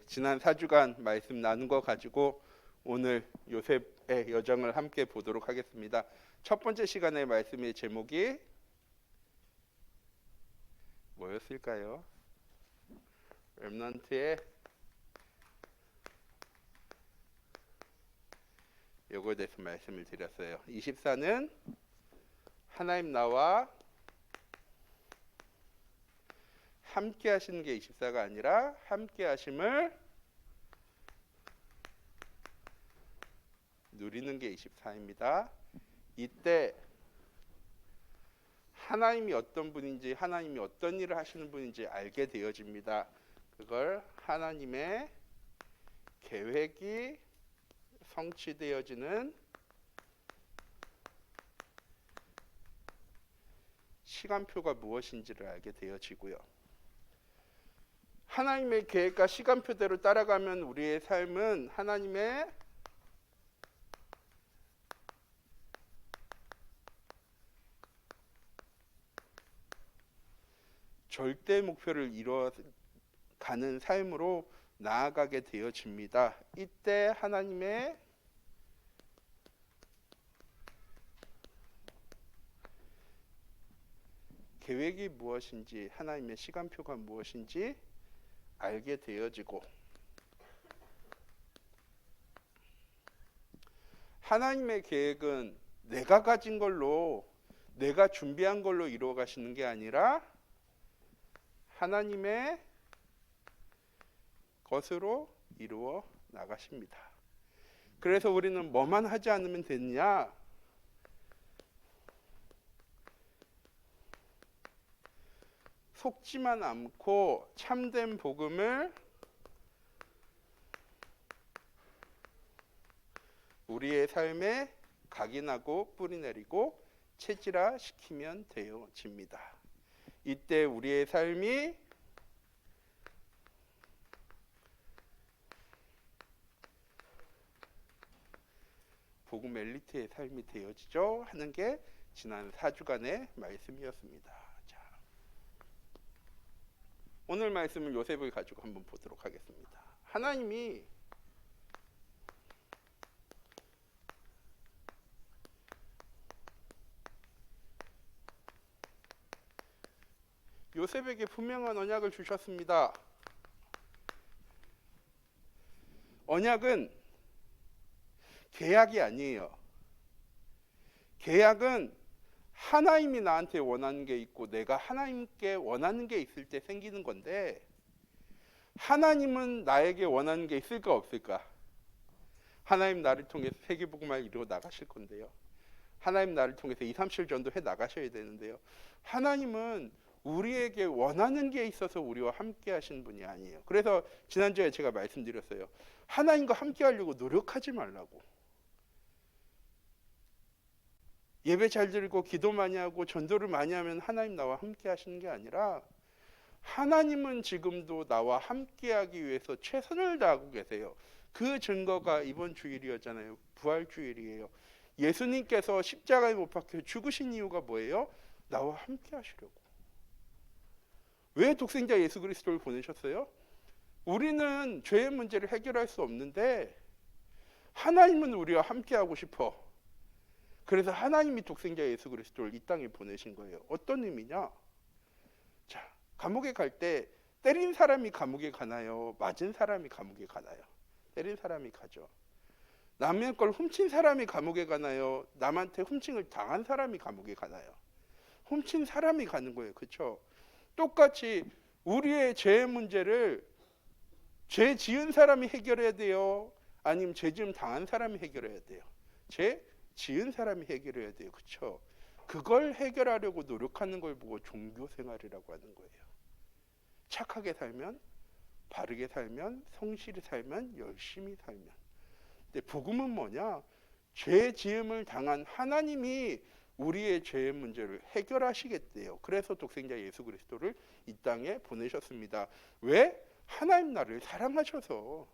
지난 4주간 말씀 나눈 거 가지고 오늘 요셉의 여정을 함께 보도록 하겠습니다. 첫 번째 시간의 말씀의 제목이 뭐였을까요? 렘넌트의 요거에 대해서 말씀을 드렸어요. 24는 하나님 나와 함께 하시는 게 24가 아니라 함께 하심을 누리는 게 24입니다. 이때 하나님이 어떤 분인지, 하나님이 어떤 일을 하시는 분인지 알게 되어집니다. 그걸 하나님의 계획이 성취되어지는 시간표가 무엇인지를 알게 되어지고요. 하나님의 계획과 시간표대로 따라가면 우리의 삶은 하나님의 절대 목표를 이루어가는 삶으로 나아가게 되어집니다. 이때 하나님의 계획이 무엇인지, 하나님의 시간표가 무엇인지 알게 되어지고, 하나님의 계획은 내가 가진 걸로, 내가 준비한 걸로 이루어 가시는 게 아니라 하나님의 것으로 이루어 나가십니다. 그래서 우리는 뭐만 하지 않으면 되느냐? 속지만 않고 참된 복음을 우리의 삶에 각인하고 뿌리내리고 체질화시키면 되어집니다. 이때 우리의 삶이 복음 엘리트의 삶이 되어지죠 하는 게 지난 4주간의 말씀이었습니다. 자, 오늘 말씀은 요셉을 가지고 한번 보도록 하겠습니다. 하나님이 요셉에게 분명한 언약을 주셨습니다. 언약은 계약이 아니에요. 계약은 하나님이 나한테 원하는 게 있고 내가 하나님께 원하는 게 있을 때 생기는 건데, 하나님은 나에게 원하는 게 있을까 없을까? 하나님 나를 통해서 세계복음을 이루어 나가실 건데요. 하나님 나를 통해서 2, 3칠 전도 해 나가셔야 되는데요. 하나님은 우리에게 원하는 게 있어서 우리와 함께 하시는 분이 아니에요. 그래서 지난주에 제가 말씀드렸어요. 하나님과 함께 하려고 노력하지 말라고. 예배 잘 드리고 기도 많이 하고 전도를 많이 하면 하나님 나와 함께 하시는 게 아니라, 하나님은 지금도 나와 함께 하기 위해서 최선을 다하고 계세요. 그 증거가 이번 주일이었잖아요. 부활주일이에요. 예수님께서 십자가에 못 박혀 죽으신 이유가 뭐예요? 나와 함께 하시려고. 왜 독생자 예수 그리스도를 보내셨어요? 우리는 죄의 문제를 해결할 수 없는데 하나님은 우리와 함께 하고 싶어. 그래서 하나님이 독생자 예수 그리스도를 이 땅에 보내신 거예요. 어떤 의미냐? 자, 감옥에 갈 때 때린 사람이 감옥에 가나요? 맞은 사람이 감옥에 가나요? 때린 사람이 가죠. 남의 걸 훔친 사람이 감옥에 가나요? 남한테 훔침을 당한 사람이 감옥에 가나요? 훔친 사람이 가는 거예요. 그렇죠? 똑같이 우리의 죄의 문제를 죄 지은 사람이 해결해야 돼요? 아니면 죄 지음 당한 사람이 해결해야 돼요? 죄 지은 사람이 해결해야 돼요. 그렇죠? 그걸 해결하려고 노력하는 걸 보고 종교 생활이라고 하는 거예요. 착하게 살면, 바르게 살면, 성실히 살면, 열심히 살면. 근데 복음은 뭐냐? 죄 지음을 당한 하나님이 우리의 죄의 문제를 해결하시겠대요. 그래서 독생자 예수 그리스도를 이 땅에 보내셨습니다. 왜? 하나님 나를 사랑하셔서.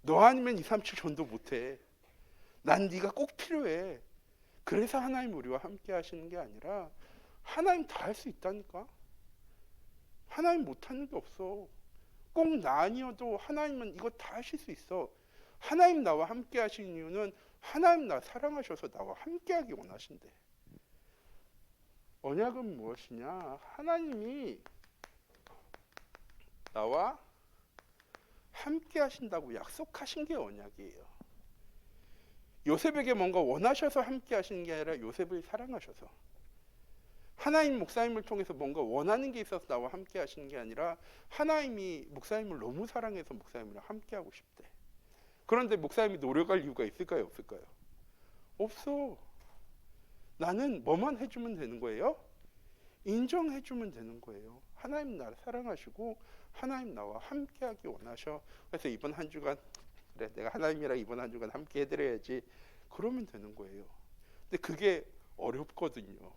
너 아니면 2, 3, 7 전도 못해. 난 네가 꼭 필요해. 그래서 하나님 우리와 함께 하시는 게 아니라, 하나님 다 할 수 있다니까. 하나님 못하는 게 없어. 꼭 나 아니어도 하나님은 이거 다 하실 수 있어. 하나님 나와 함께 하시는 이유는 하나님 나 사랑하셔서 나와 함께 하기 원하신대. 언약은 무엇이냐? 하나님이 나와 함께 하신다고 약속하신 게 언약이에요. 요셉에게 뭔가 원하셔서 함께 하시는 게 아니라 요셉을 사랑하셔서, 하나님 목사님을 통해서 뭔가 원하는 게 있어서 나와 함께 하시는 게 아니라 하나님이 목사님을 너무 사랑해서 목사님이랑 함께 하고 싶대. 그런데 목사님이 노력할 이유가 있을까요? 없을까요? 없어. 나는 뭐만 해주면 되는 거예요? 인정해주면 되는 거예요. 하나님 나를 사랑하시고 하나님 나와 함께하기 원하셔. 그래서 이번 한 주간 그래 내가 하나님이랑 이번 한 주간 함께 해드려야지, 그러면 되는 거예요. 근데 그게 어렵거든요.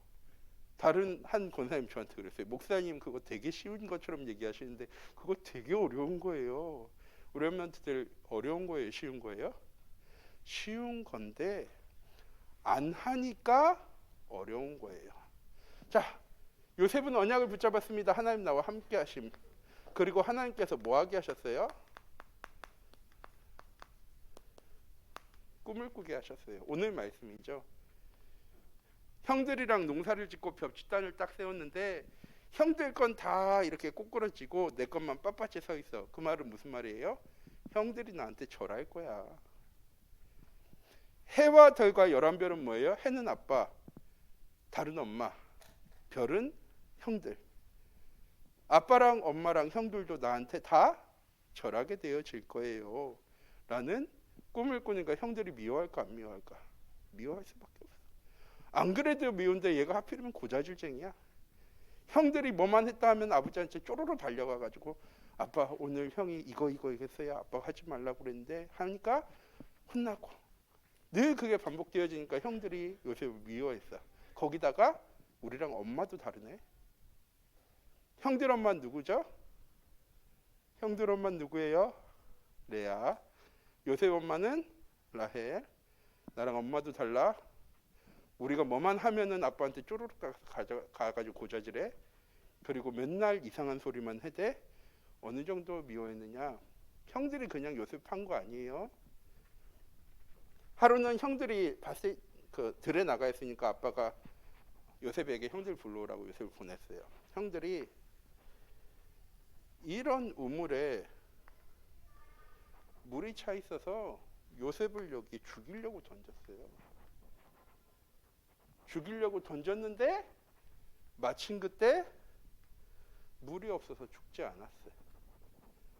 다른 한 권사님 저한테 그랬어요. 목사님 그거 되게 쉬운 것처럼 얘기하시는데 그거 되게 어려운 거예요. 우리 엄마한테들 어려운 거예요? 쉬운 거예요? 쉬운 건데 안 하니까 어려운 거예요. 자, 요셉은 언약을 붙잡았습니다. 하나님 나와 함께 하심. 그리고 하나님께서 뭐 하게 하셨어요? 꿈을 꾸게 하셨어요. 오늘 말씀이죠. 형들이랑 농사를 짓고 벽지단을 딱 세웠는데 형들 건 다 이렇게 꼬꾸러지고 내 것만 빳빳이 서 있어. 그 말은 무슨 말이에요? 형들이 나한테 절할 거야. 해와 달과 11별은 뭐예요? 해는 아빠, 달은 엄마, 별은 형들. 아빠랑 엄마랑 형들도 나한테 다 절하게 되어질 거예요. 라는 꿈을 꾸니까 형들이 미워할까 안 미워할까? 미워할 수밖에 없어. 안 그래도 미운데 얘가 하필이면 고자질쟁이야. 형들이 뭐만 했다 하면 아버지한테 쪼로로 달려가가지고 아빠 오늘 형이 이거 했어요. 아빠가 하지 말라고 그랬는데 하니까 혼나고, 늘 그게 반복되어지니까 형들이 요셉을 미워했어. 거기다가 우리랑 엄마도 다르네. 형들 엄마 누구죠? 형들 엄마 누구예요? 레아. 요셉 엄마는 라헬. 나랑 엄마도 달라. 우리가 뭐만 하면은 아빠한테 쪼르륵 가가지고 고자질해. 그리고 맨날 이상한 소리만 해대. 어느 정도 미워했느냐? 형들이 그냥 요셉 한 거 아니에요. 하루는 형들이 들에 나가 있으니까 아빠가 요셉에게 형들 불러오라고 요셉을 보냈어요. 형들이 이런 우물에 물이 차 있어서 요셉을 여기 죽이려고 던졌어요. 죽이려고 던졌는데 마침 그때 물이 없어서 죽지 않았어요.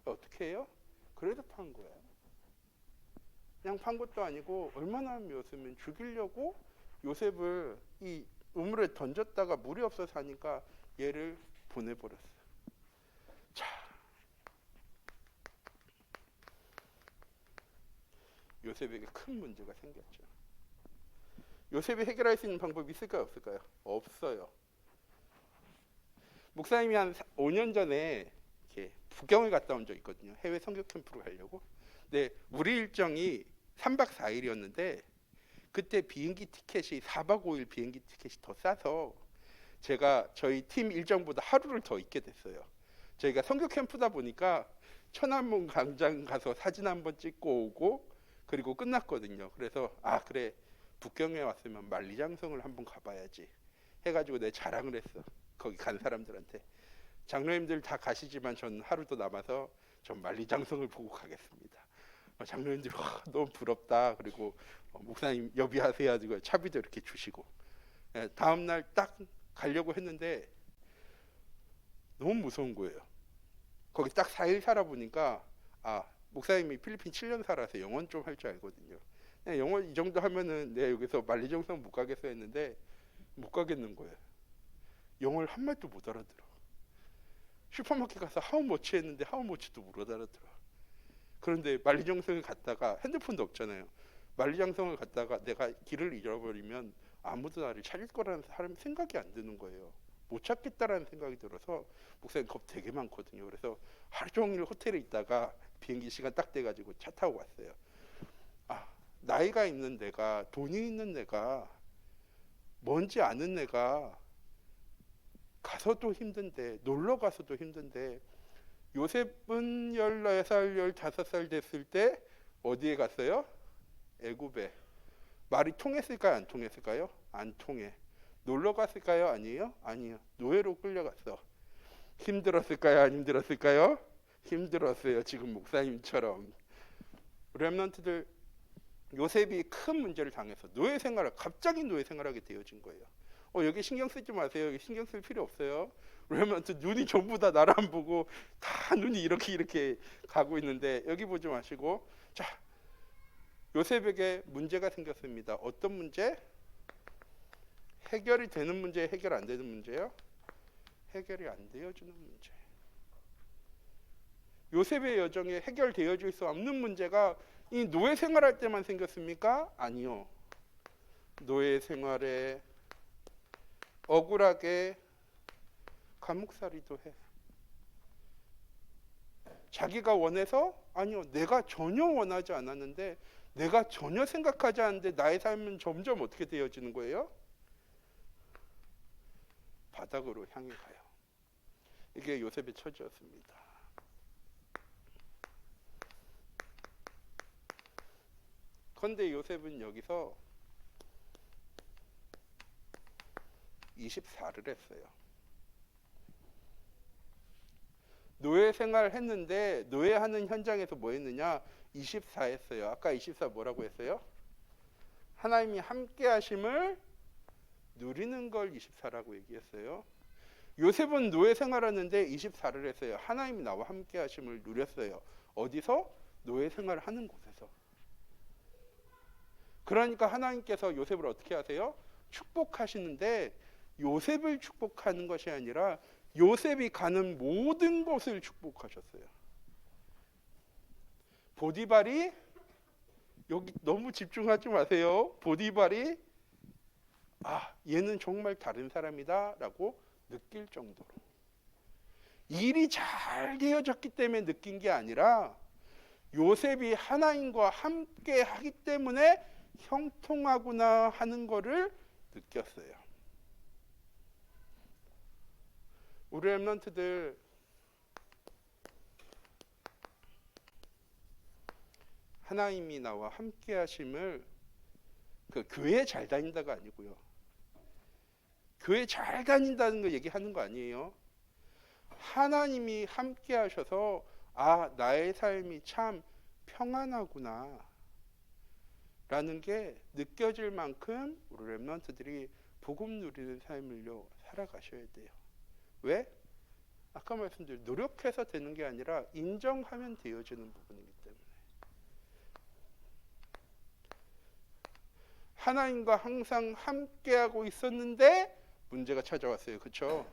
어떻게 해요? 그래도 판 거야. 그냥 판 것도 아니고 얼마나 미웠으면 죽이려고 요셉을 이 우물에 던졌다가 물이 없어서 하니까 얘를 보내버렸어요. 자, 요셉에게 큰 문제가 생겼죠. 요셉이 해결할 수 있는 방법이 있을까요? 없을까요? 없어요. 목사님이 한 5년 전에 이렇게 북경을 갔다 온 적 있거든요. 해외 선교 캠프로 가려고. 근데 우리 일정이 3박 4일이었는데 그때 비행기 티켓이 4박 5일 비행기 티켓이 더 싸서 제가 저희 팀 일정보다 하루를 더 있게 됐어요. 저희가 선교 캠프다 보니까 천안문 광장 가서 사진 한번 찍고 오고 그리고 끝났거든요. 그래서 그래 북경에 왔으면 만리장성을 한번 가봐야지 해가지고 내 자랑을 했어. 거기 간 사람들한테. 장로님들 다 가시지만 전 하루 더 남아서 전 만리장성을 보고 가겠습니다. 장로님들 너무 부럽다. 그리고 목사님 여비하세요. 가지고 차비도 이렇게 주시고. 다음 날 딱 가려고 했는데 너무 무서운 거예요. 거기 딱 4일 살아보니까 목사님이 필리핀 7년 살아서 영어는 좀 할 줄 알거든요. 영어 이 정도 하면은 내가 여기서 만리장성 못 가겠어 했는데 못 가겠는 거예요. 영어를 한 마디도 못 알아들어. 슈퍼마켓 가서 하우머치 했는데 하우머치도 못 알아들어. 그런데 만리장성을 갔다가 핸드폰도 없잖아요. 만리장성을 갔다가 내가 길을 잃어버리면 아무도 나를 찾을 거라는 사람 생각이 안 드는 거예요. 못 찾겠다라는 생각이 들어서 목사님 겁 되게 많거든요. 그래서 하루 종일 호텔에 있다가 비행기 시간 딱 돼가지고 차 타고 왔어요. 나이가 있는 내가, 돈이 있는 내가, 뭔지 아는 내가 가서도 힘든데, 놀러 가서도 힘든데 요셉은 14살, 15살 됐을 때 어디에 갔어요? 애굽에. 말이 통했을까요? 안 통했을까요? 안 통해. 놀러 갔을까요? 아니에요? 아니요. 노예로 끌려갔어. 힘들었을까요? 안 힘들었을까요? 힘들었어요. 지금 목사님처럼. 렘넌트들 요셉이 큰 문제를 당해서 노예 생활을 갑자기 노예 생활하게 되어진 거예요. 여기 신경 쓰지 마세요. 여기 신경 쓸 필요 없어요. 렘넌트 눈이 전부 다 나를 안 보고 다 눈이 이렇게 가고 있는데 여기 보지 마시고 자 요셉에게 문제가 생겼습니다. 어떤 문제? 해결이 되는 문제, 해결 안 되는 문제요? 해결이 안 되어지는 문제. 요셉의 여정에 해결되어질 수 없는 문제가 이 노예 생활할 때만 생겼습니까? 아니요. 노예 생활에 억울하게 감옥살이도 해. 자기가 원해서? 아니요. 내가 전혀 원하지 않았는데 내가 전혀 생각하지 않는데 나의 삶은 점점 어떻게 되어지는 거예요? 바닥으로 향해 가요. 이게 요셉의 처지였습니다. 그런데 요셉은 여기서 24를 했어요. 노예 생활을 했는데 노예하는 현장에서 뭐 했느냐? 24 했어요. 아까 24 뭐라고 했어요? 하나님이 함께 하심을 누리는 걸 24라고 얘기했어요. 요셉은 노예 생활하는데 24를 했어요. 하나님이 나와 함께 하심을 누렸어요. 어디서? 노예 생활을 하는 곳에서. 그러니까 하나님께서 요셉을 어떻게 하세요? 축복하시는데 요셉을 축복하는 것이 아니라 요셉이 가는 모든 곳을 축복하셨어요. 보디발이 여기 너무 집중하지 마세요. 보디발이 얘는 정말 다른 사람이다 라고 느낄 정도로 일이 잘 되어졌기 때문에 느낀 게 아니라 요셉이 하나님과 함께 하기 때문에 형통하구나 하는 거를 느꼈어요. 우리 렘넌트들 하나님이 나와 함께 하심을 교회 잘 다닌다가 아니고요. 교회 잘 다닌다는 거 얘기하는 거 아니에요. 하나님이 함께 하셔서 나의 삶이 참 평안하구나 라는 게 느껴질 만큼 우리 렘넌트들이 복음 누리는 삶을요 살아가셔야 돼요. 왜? 아까 말씀드린 노력해서 되는 게 아니라 인정하면 되어지는 부분이기 때문에 하나님과 항상 함께하고 있었는데 문제가 찾아왔어요. 그렇죠?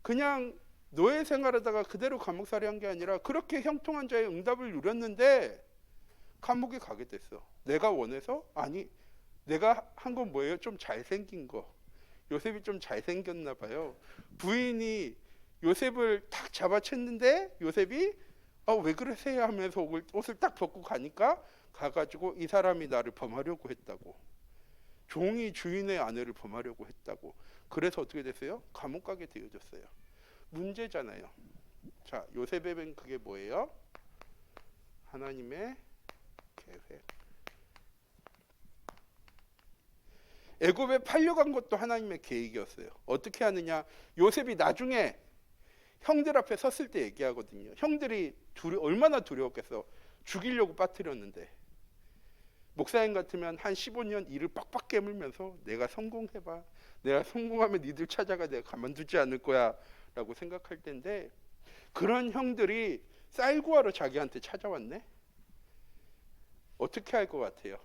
그냥 노예 생활하다가 그대로 감옥살이 한 게 아니라 그렇게 형통한 자의 응답을 누렸는데 감옥에 가게 됐어. 내가 원해서? 아니, 내가 한 건 뭐예요? 좀 잘생긴 거. 요셉이 좀 잘생겼나 봐요. 부인이 요셉을 탁 잡아챘는데 요셉이 왜 그러세요 하면서 옷을 딱 벗고 가니까 가가지고 이 사람이 나를 범하려고 했다고. 종이 주인의 아내를 범하려고 했다고. 그래서 어떻게 됐어요? 감옥 가게 되어졌어요. 문제잖아요. 자, 요셉의 ben 그게 뭐예요? 하나님의 계획. 애굽에 팔려간 것도 하나님의 계획이었어요. 어떻게 하느냐? 요셉이 나중에 형들 앞에 섰을 때 얘기하거든요. 형들이 얼마나 두려웠겠어. 죽이려고 빠뜨렸는데 목사님 같으면 한 15년 일을 빡빡 깨물면서 내가 성공해봐. 내가 성공하면 니들 찾아가 내가 가만두지 않을 거야 라고 생각할 텐데 그런 형들이 쌀 구하러 자기한테 찾아왔네. 어떻게 할 것 같아요?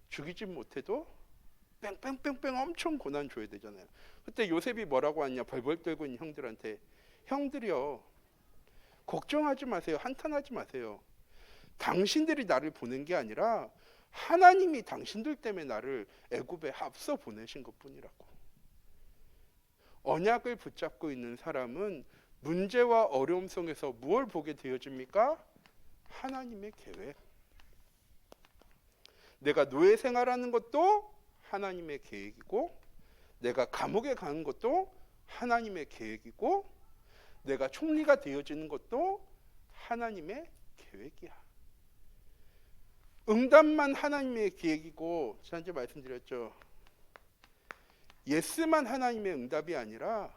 죽이지 못해도 뺑뺑뺑뺑 엄청 고난 줘야 되잖아요. 그때 요셉이 뭐라고 하냐? 벌벌 떨고 있는 형들한테 형들이요 걱정하지 마세요. 한탄하지 마세요. 당신들이 나를 보낸 게 아니라 하나님이 당신들 때문에 나를 애굽에 앞서 보내신 것뿐이라고. 언약을 붙잡고 있는 사람은 문제와 어려움 속에서 무엇을 보게 되어집니까? 하나님의 계획. 내가 노예 생활하는 것도 하나님의 계획이고 내가 감옥에 가는 것도 하나님의 계획이고 내가 총리가 되어지는 것도 하나님의 계획이야. 응답만 하나님의 계획이고, 지난주에 말씀드렸죠. 예스만 하나님의 응답이 아니라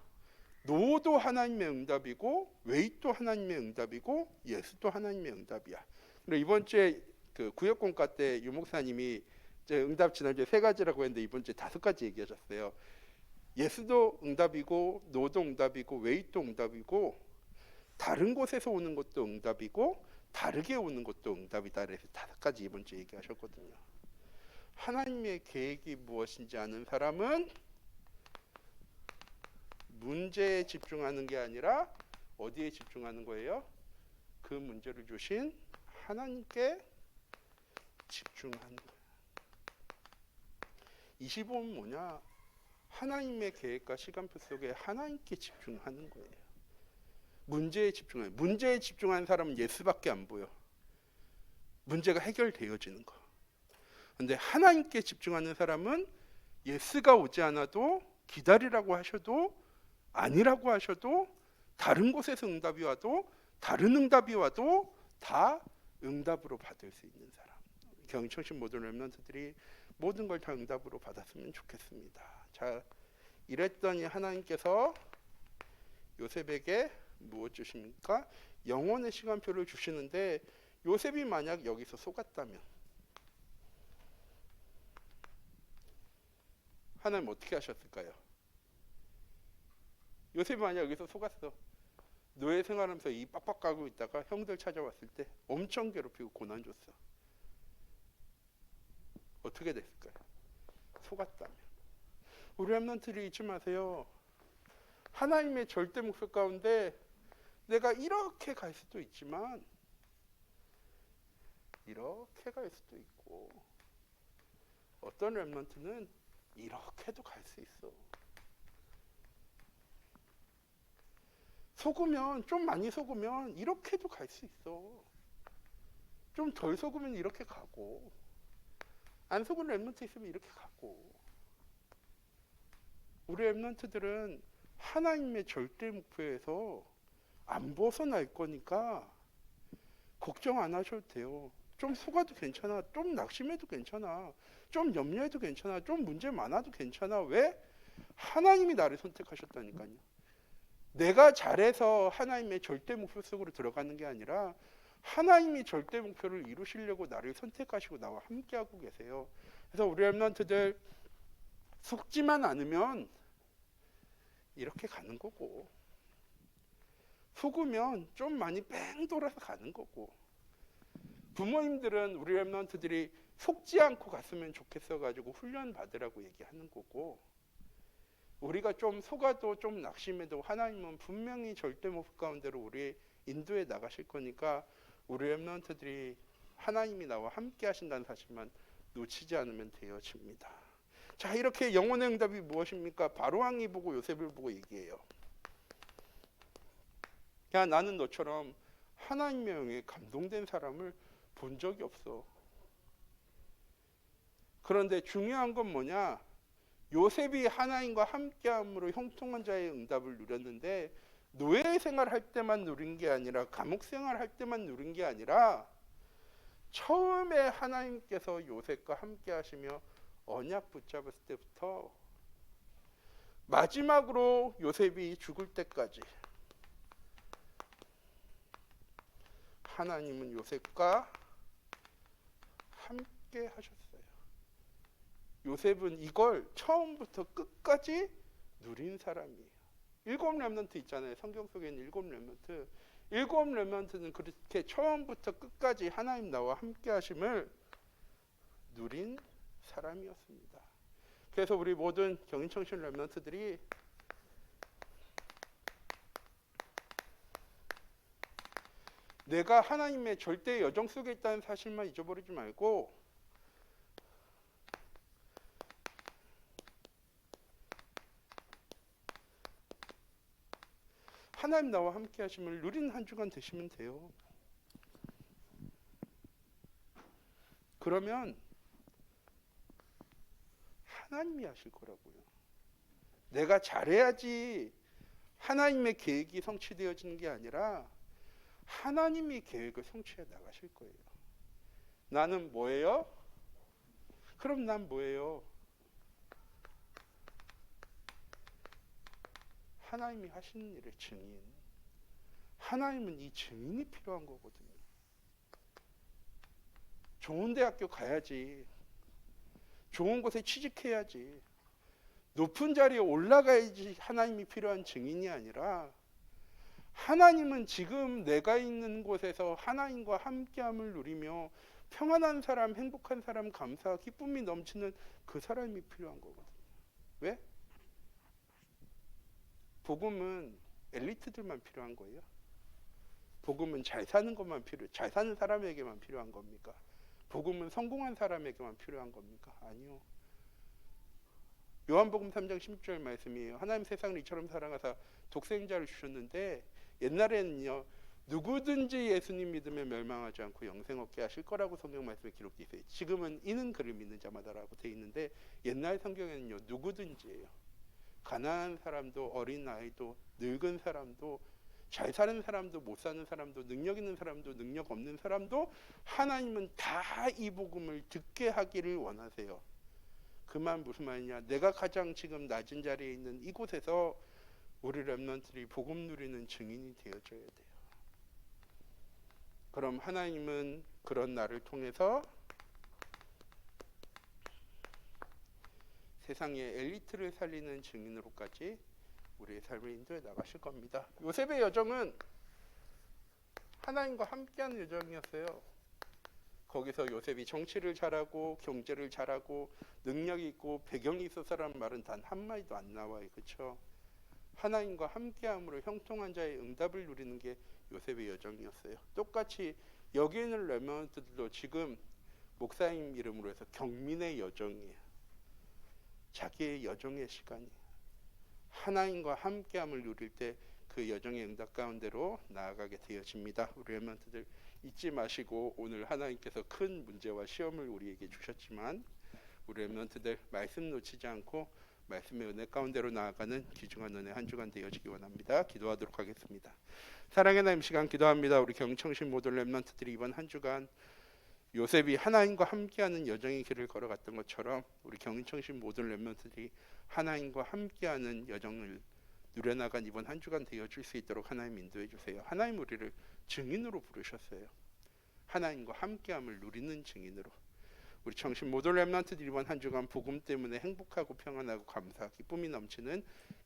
노도 하나님의 응답이고, 웨이도 하나님의 응답이고, 예스도 하나님의 응답이야. 그리고 이번 주에 그 구역공과 때 유목사님이 응답 지난주에 3가지라고 했는데 이번 주에 5가지 얘기하셨어요. 예스도 응답이고, 노도 응답이고, 웨이도 응답이고, 다른 곳에서 오는 것도 응답이고, 다르게 오는 것도 응답이다. 그래서 5가지 이번 주에 얘기하셨거든요. 하나님의 계획이 무엇인지 아는 사람은 문제에 집중하는 게 아니라 어디에 집중하는 거예요? 그 문제를 주신 하나님께 집중하는 거예요. 25는 뭐냐? 하나님의 계획과 시간표 속에 하나님께 집중하는 거예요. 문제에 집중하는. 문제에 집중하는 사람은 예수밖에 안 보여. 문제가 해결되어지는 거. 근데 하나님께 집중하는 사람은 예수가 오지 않아도, 기다리라고 하셔도, 아니라고 하셔도, 다른 곳에서 응답이 와도, 다른 응답이 와도 다 응답으로 받을 수 있는 사람. 경청신 모든 렘넌트들이 모든 걸 다 응답으로 받았으면 좋겠습니다. 자, 이랬더니 하나님께서 요셉에게 무엇 주십니까? 영원의 시간표를 주시는데, 요셉이 만약 여기서 속았다면 하나님 어떻게 하셨을까요? 요셉이 만약 여기서 속았어. 노예 생활하면서 이 빡빡 가고 있다가 형들 찾아왔을 때 엄청 괴롭히고 고난 줬어. 어떻게 됐을까요? 속았다면. 우리 렘넌트들이 잊지 마세요. 하나님의 절대 목표 가운데 내가 이렇게 갈 수도 있지만 이렇게 갈 수도 있고, 어떤 렘넌트는 이렇게도 갈 수 있어. 속으면, 좀 많이 속으면 이렇게도 갈 수 있어. 좀 덜 속으면 이렇게 가고, 안 속은 렘넌트 있으면 이렇게 가고. 우리 렘넌트들은 하나님의 절대 목표에서 안 벗어날 거니까 걱정 안 하셔도 돼요. 좀 속아도 괜찮아. 좀 낙심해도 괜찮아. 좀 염려해도 괜찮아. 좀 문제 많아도 괜찮아. 왜? 하나님이 나를 선택하셨다니까요. 내가 잘해서 하나님의 절대 목표 속으로 들어가는 게 아니라 하나님이 절대 목표를 이루시려고 나를 선택하시고 나와 함께하고 계세요. 그래서 우리 렘넌트들 속지만 않으면 이렇게 가는 거고, 속으면 좀 많이 뺑 돌아서 가는 거고, 부모님들은 우리 렘넌트들이 속지 않고 갔으면 좋겠어 가지고 훈련 받으라고 얘기하는 거고, 우리가 좀 속아도 좀 낙심해도 하나님은 분명히 절대 목표 가운데로 우리 인도해 나가실 거니까 우리 렘넌트들이 하나님이 나와 함께 하신다는 사실만 놓치지 않으면 되어집니다. 자, 이렇게 영혼의 응답이 무엇입니까? 바로왕이 보고 요셉을 보고 얘기해요. 야, 나는 너처럼 하나님의 영에 감동된 사람을 본 적이 없어. 그런데 중요한 건 뭐냐? 요셉이 하나님과 함께함으로 형통한 자의 응답을 누렸는데, 노예 생활할 때만 누린 게 아니라, 감옥 생활할 때만 누린 게 아니라, 처음에 하나님께서 요셉과 함께 하시며 언약 붙잡았을 때부터 마지막으로 요셉이 죽을 때까지 하나님은 요셉과 함께 하셨어요. 요셉은 이걸 처음부터 끝까지 누린 사람이에요. 7 렘넌트 있잖아요. 성경 속에는 7 렘넌트. 7 렘넌트는 그렇게 처음부터 끝까지 하나님 나와 함께 하심을 누린 사람이었습니다. 그래서 우리 모든 경인청신 렘넌트들이 내가 하나님의 절대 여정 속에 있다는 사실만 잊어버리지 말고, 하나님 나와 함께 하심을 누리는 한 주간 되시면 돼요. 그러면 하나님이 하실 거라고요. 내가 잘해야지 하나님의 계획이 성취되어지는 게 아니라 하나님이 계획을 성취해 나가실 거예요. 나는 뭐예요? 그럼 난 뭐예요? 하나님이 하시는 일의 증인. 하나님은 이 증인이 필요한 거거든요. 좋은 대학교 가야지. 좋은 곳에 취직해야지. 높은 자리에 올라가야지 하나님이 필요한 증인이 아니라 하나님은 지금 내가 있는 곳에서 하나님과 함께함을 누리며 평안한 사람, 행복한 사람, 감사, 기쁨이 넘치는 그 사람이 필요한 거거든요. 왜? 복음은 엘리트들만 필요한 거예요? 복음은 잘 사는 것만 잘 사는 사람에게만 필요한 겁니까? 복음은 성공한 사람에게만 필요한 겁니까? 아니요. 요한복음 3장 16절 말씀이에요. 하나님 세상을 이처럼 사랑하사 독생자를 주셨는데 옛날에는요. 누구든지 예수님 믿으면 멸망하지 않고 영생 얻게 하실 거라고 성경 말씀에 기록되어 있어요. 지금은 이는 그를 믿는 자마다라고 되어 있는데 옛날 성경에는요. 누구든지예요. 가난한 사람도 어린 아이도 늙은 사람도 잘 사는 사람도 못 사는 사람도 능력 있는 사람도 능력 없는 사람도 하나님은 다 이 복음을 듣게 하기를 원하세요. 그 말 무슨 말이냐? 내가 가장 지금 낮은 자리에 있는 이곳에서 우리 렘넌트들이 복음 누리는 증인이 되어줘야 돼요. 그럼 하나님은 그런 나를 통해서 세상의 엘리트를 살리는 증인으로까지 우리의 삶을 인도해 나가실 겁니다. 요셉의 여정은 하나님과 함께하는 여정이었어요. 거기서 요셉이 정치를 잘하고 경제를 잘하고 능력이 있고 배경이 있어서라는 말은 단 한마디도 안 나와요. 그렇죠? 하나님과 함께함으로 형통한 자의 응답을 누리는 게 요셉의 여정이었어요. 똑같이 여기 있는 렘넌트들도 지금 목사님 이름으로 해서 경민의 여정이에요. 자기의 여정의 시간이 하나님과 함께함을 누릴 때 그 여정의 응답 가운데로 나아가게 되어집니다. 우리 렘넌트들 잊지 마시고 오늘 하나님께서 큰 문제와 시험을 우리에게 주셨지만 우리 렘넌트들 말씀 놓치지 않고 말씀의 은혜 가운데로 나아가는 귀중한 은혜 한 주간 되어지기 원합니다. 기도하도록 하겠습니다. 사랑의 하나님 시간 기도합니다. 우리 경청신 모든 렘넌트들이 이번 한 주간 요셉이 하나님과 함께하는 여정의 길을 걸어갔던 것처럼 우리 경청신 모든 렘넌트들이 하나님과 함께하는 여정을 누려나간 이번 한 주간 되어줄 수 있도록 하나님 인도해 주세요. 하나님 우리를 증인으로 부르셨어요. 하나님과 함께함을 누리는 증인으로. 우리 청신 모든 렘넌트들이 이번 한 주간 복음 때문에 행복하고 평안하고 감사, 기쁨이 넘치는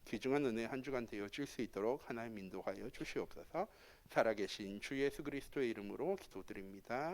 귀중한 은혜 한 주간 되어줄 수 있도록 하나님 인도하여 주시옵소서. 살아계신 주 예수 그리스도의 이름으로 기도드립니다.